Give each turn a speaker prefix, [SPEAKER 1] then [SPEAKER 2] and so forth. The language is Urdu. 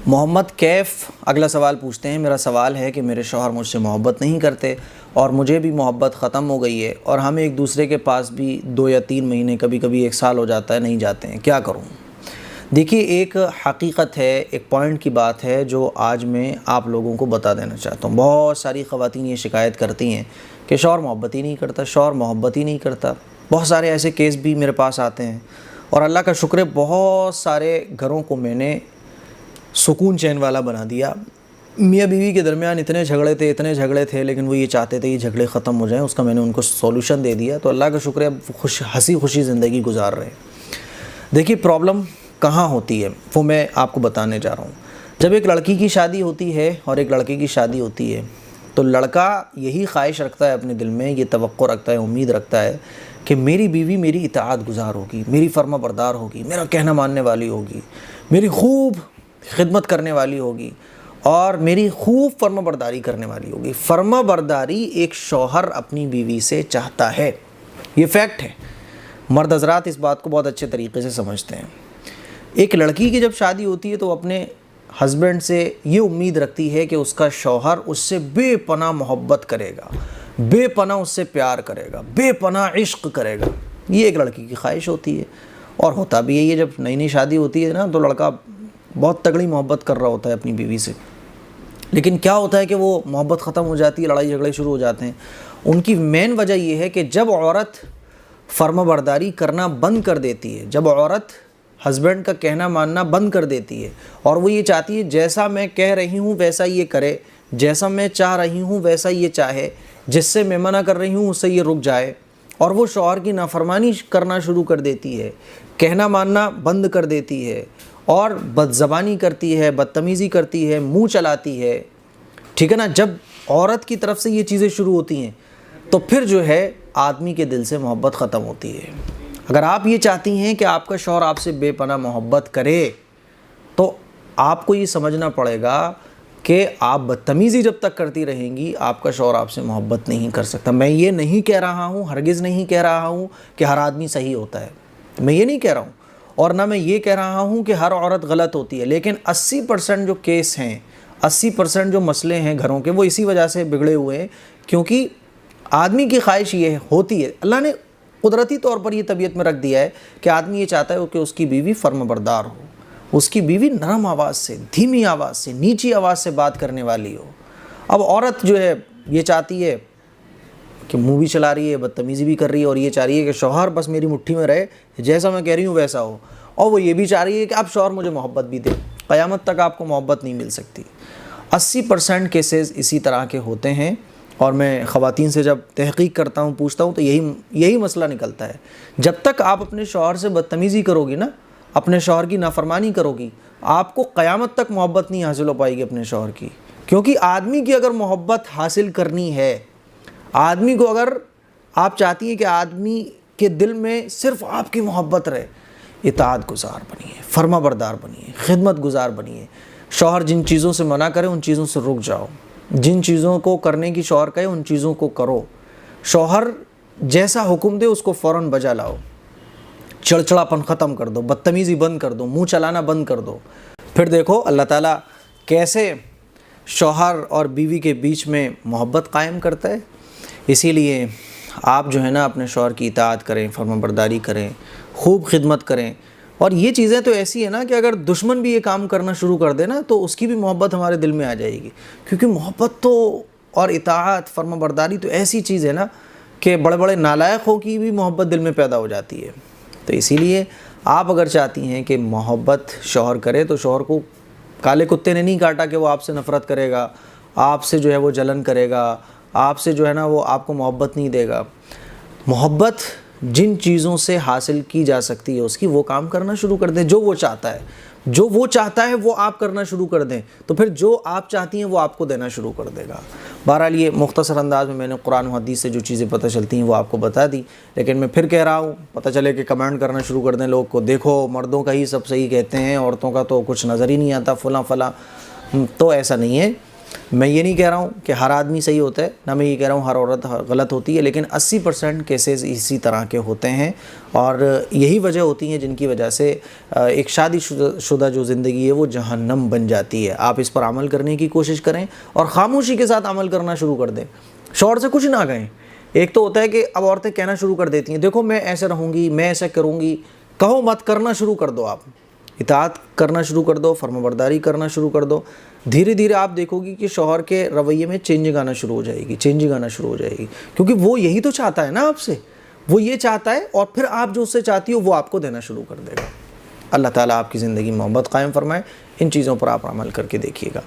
[SPEAKER 1] محمد کیف اگلا سوال پوچھتے ہیں، میرا سوال ہے کہ میرے شوہر مجھ سے محبت نہیں کرتے اور مجھے بھی محبت ختم ہو گئی ہے اور ہم ایک دوسرے کے پاس بھی 2 یا 3 مہینے کبھی کبھی 1 سال ہو جاتا ہے نہیں جاتے ہیں، کیا کروں؟ دیکھیے، ایک حقیقت ہے، ایک پوائنٹ کی بات ہے جو آج میں آپ لوگوں کو بتا دینا چاہتا ہوں۔ بہت ساری خواتین یہ شکایت کرتی ہیں کہ شوہر محبت ہی نہیں کرتا، شوہر محبت ہی نہیں کرتا۔ بہت سارے ایسے کیس بھی میرے پاس آتے ہیں اور اللہ کا شکر ہے بہت سارے گھروں کو میں نے سکون چین والا بنا دیا۔ میاں بیوی کے درمیان اتنے جھگڑے تھے لیکن وہ یہ چاہتے تھے یہ جھگڑے ختم ہو جائیں، اس کا میں نے ان کو سولوشن دے دیا، تو اللہ کا شکر ہے اب ہنسی خوشی زندگی گزار رہے ہیں۔ دیکھیے، پرابلم کہاں ہوتی ہے وہ میں آپ کو بتانے جا رہا ہوں۔ جب ایک لڑکی کی شادی ہوتی ہے اور ایک لڑکے کی شادی ہوتی ہے تو لڑکا یہی خواہش رکھتا ہے اپنے دل میں، یہ توقع رکھتا ہے، امید رکھتا ہے کہ میری بیوی میری اطاعت گزار ہوگی، میری فرما بردار ہوگی، میرا کہنا ماننے والی ہوگی، میری خوب خدمت کرنے والی ہوگی اور میری خوب فرما برداری کرنے والی ہوگی۔ فرما برداری ایک شوہر اپنی بیوی سے چاہتا ہے، یہ فیکٹ ہے۔ مرد حضرات اس بات کو بہت اچھے طریقے سے سمجھتے ہیں۔ ایک لڑکی کی جب شادی ہوتی ہے تو وہ اپنے ہسبینڈ سے یہ امید رکھتی ہے کہ اس کا شوہر اس سے بے پناہ محبت کرے گا، بے پناہ اس سے پیار کرے گا، بے پناہ عشق کرے گا۔ یہ ایک لڑکی کی خواہش ہوتی ہے اور ہوتا بھی ہے یہ۔ جب نئی نئی شادی ہوتی ہے نا تو لڑکا بہت تگڑی محبت کر رہا ہوتا ہے اپنی بیوی سے، لیکن کیا ہوتا ہے کہ وہ محبت ختم ہو جاتی ہے، لڑائی جھگڑے شروع ہو جاتے ہیں۔ ان کی مین وجہ یہ ہے کہ جب عورت فرما برداری کرنا بند کر دیتی ہے، جب عورت ہسبینڈ کا کہنا ماننا بند کر دیتی ہے اور وہ یہ چاہتی ہے جیسا میں کہہ رہی ہوں ویسا یہ کرے، جیسا میں چاہ رہی ہوں ویسا یہ چاہے، جس سے میں منع کر رہی ہوں اس سے یہ رک جائے، اور وہ شوہر کی نافرمانی کرنا شروع کر دیتی ہے، کہنا ماننا بند کر دیتی ہے اور بد زبانی کرتی ہے، بدتمیزی کرتی ہے، منہ چلاتی ہے، ٹھیک ہے نا۔ جب عورت کی طرف سے یہ چیزیں شروع ہوتی ہیں تو پھر جو ہے آدمی کے دل سے محبت ختم ہوتی ہے۔ اگر آپ یہ چاہتی ہیں کہ آپ کا شوہر آپ سے بے پناہ محبت کرے تو آپ کو یہ سمجھنا پڑے گا کہ آپ بدتمیزی جب تک کرتی رہیں گی آپ کا شوہر آپ سے محبت نہیں کر سکتا۔ میں یہ نہیں کہہ رہا ہوں، ہرگز نہیں کہہ رہا ہوں کہ ہر آدمی صحیح ہوتا ہے، میں یہ نہیں کہہ رہا ہوں، اور نہ میں یہ کہہ رہا ہوں کہ ہر عورت غلط ہوتی ہے، لیکن 80% جو کیس ہیں، 80% جو مسئلے ہیں گھروں کے، وہ اسی وجہ سے بگڑے ہوئے ہیں، کیونکہ آدمی کی خواہش یہ ہوتی ہے، اللہ نے قدرتی طور پر یہ طبیعت میں رکھ دیا ہے کہ آدمی یہ چاہتا ہے کہ اس کی بیوی فرما بردار ہو، اس کی بیوی نرم آواز سے، دھیمی آواز سے، نیچی آواز سے بات کرنے والی ہو۔ اب عورت جو ہے یہ چاہتی ہے کہ منہ بھی چلا رہی ہے، بدتمیزی بھی کر رہی ہے، اور یہ چاہ رہی ہے کہ شوہر بس میری مٹھی میں رہے، جیسا میں کہہ رہی ہوں ویسا ہو، اور وہ یہ بھی چاہ رہی ہے کہ اب شوہر مجھے محبت بھی دے۔ قیامت تک آپ کو محبت نہیں مل سکتی۔ 80% کیسز اسی طرح کے ہوتے ہیں، اور میں خواتین سے جب تحقیق کرتا ہوں، پوچھتا ہوں، تو یہی مسئلہ نکلتا ہے۔ جب تک آپ اپنے شوہر سے بدتمیزی کرو گی نا، اپنے شوہر کی نافرمانی کرو گی، آپ کو قیامت تک محبت نہیں حاصل ہو پائے گی اپنے شوہر کی۔ کیونکہ آدمی کی اگر محبت حاصل کرنی ہے، آدمی کو اگر آپ چاہتی ہیں کہ آدمی کے دل میں صرف آپ کی محبت رہے، اطاعت گزار بنیے، فرما بردار بنیے، خدمت گزار بنیے۔ شوہر جن چیزوں سے منع کرے ان چیزوں سے رک جاؤ، جن چیزوں کو کرنے کی شوہر کہے ان چیزوں کو کرو، شوہر جیسا حکم دے اس کو فوراً بجا لاؤ، چڑچڑاپن ختم کر دو، بدتمیزی بند کر دو، منہ چلانا بند کر دو۔ پھر دیکھو اللہ تعالیٰ کیسے شوہر اور بیوی کے بیچ میں محبت قائم کرتا ہے۔ اسی لیے آپ جو ہے نا اپنے شوہر کی اطاعت کریں، فرما برداری کریں، خوب خدمت کریں۔ اور یہ چیزیں تو ایسی ہیں نا کہ اگر دشمن بھی یہ کام کرنا شروع کر دے نا تو اس کی بھی محبت ہمارے دل میں آ جائے گی، کیونکہ محبت تو اور اطاعت فرما برداری تو ایسی چیز ہے نا کہ بڑے بڑے نالائقوں کی بھی محبت دل میں پیدا ہو جاتی ہے۔ تو اسی لیے آپ اگر چاہتی ہیں کہ محبت شوہر کرے تو شوہر کو کالے کتے نے نہیں کاٹا کہ وہ آپ سے نفرت کرے گا، آپ سے جو ہے وہ جلن کرے گا، آپ سے جو ہے نا وہ آپ کو محبت نہیں دے گا۔ محبت جن چیزوں سے حاصل کی جا سکتی ہے اس کی وہ کام کرنا شروع کر دیں، جو وہ چاہتا ہے، جو وہ چاہتا ہے وہ آپ کرنا شروع کر دیں، تو پھر جو آپ چاہتی ہیں وہ آپ کو دینا شروع کر دے گا۔ بہرحال یہ مختصر انداز میں نے قرآن و حدیث سے جو چیزیں پتہ چلتی ہیں وہ آپ کو بتا دی، لیکن میں پھر کہہ رہا ہوں، پتہ چلے کہ کمنٹ کرنا شروع کر دیں لوگ کو، دیکھو مردوں کا ہی سب صحیح کہتے ہیں، عورتوں کا تو کچھ نظر ہی نہیں آتا، فلاں فلاں، تو ایسا نہیں ہے۔ میں یہ نہیں کہہ رہا ہوں کہ ہر آدمی صحیح ہوتا ہے، نہ میں یہ کہہ رہا ہوں ہر عورت غلط ہوتی ہے، لیکن 80% کیسز اسی طرح کے ہوتے ہیں، اور یہی وجہ ہوتی ہیں جن کی وجہ سے ایک شادی شدہ جو زندگی ہے وہ جہنم بن جاتی ہے۔ آپ اس پر عمل کرنے کی کوشش کریں اور خاموشی کے ساتھ عمل کرنا شروع کر دیں، شوہر سے کچھ نہ کہیں۔ ایک تو ہوتا ہے کہ اب عورتیں کہنا شروع کر دیتی ہیں دیکھو میں ایسے رہوں گی، میں ایسا کروں گی، کہو مت، کرنا شروع کر دو، آپ اطاعت کرنا شروع کر دو، فرمانبرداری کرنا شروع کر دو۔ دھیرے دھیرے آپ دیکھو گی کہ شوہر کے رویے میں چینجنگ آنا شروع ہو جائے گی، چینجنگ آنا شروع ہو جائے گی، کیونکہ وہ یہی تو چاہتا ہے نا آپ سے، وہ یہ چاہتا ہے، اور پھر آپ جو اس سے چاہتی ہو وہ آپ کو دینا شروع کر دے گا۔ اللہ تعالیٰ آپ کی زندگی میں محبت قائم فرمائے۔ ان چیزوں پر آپ عمل کر کے دیکھیے گا۔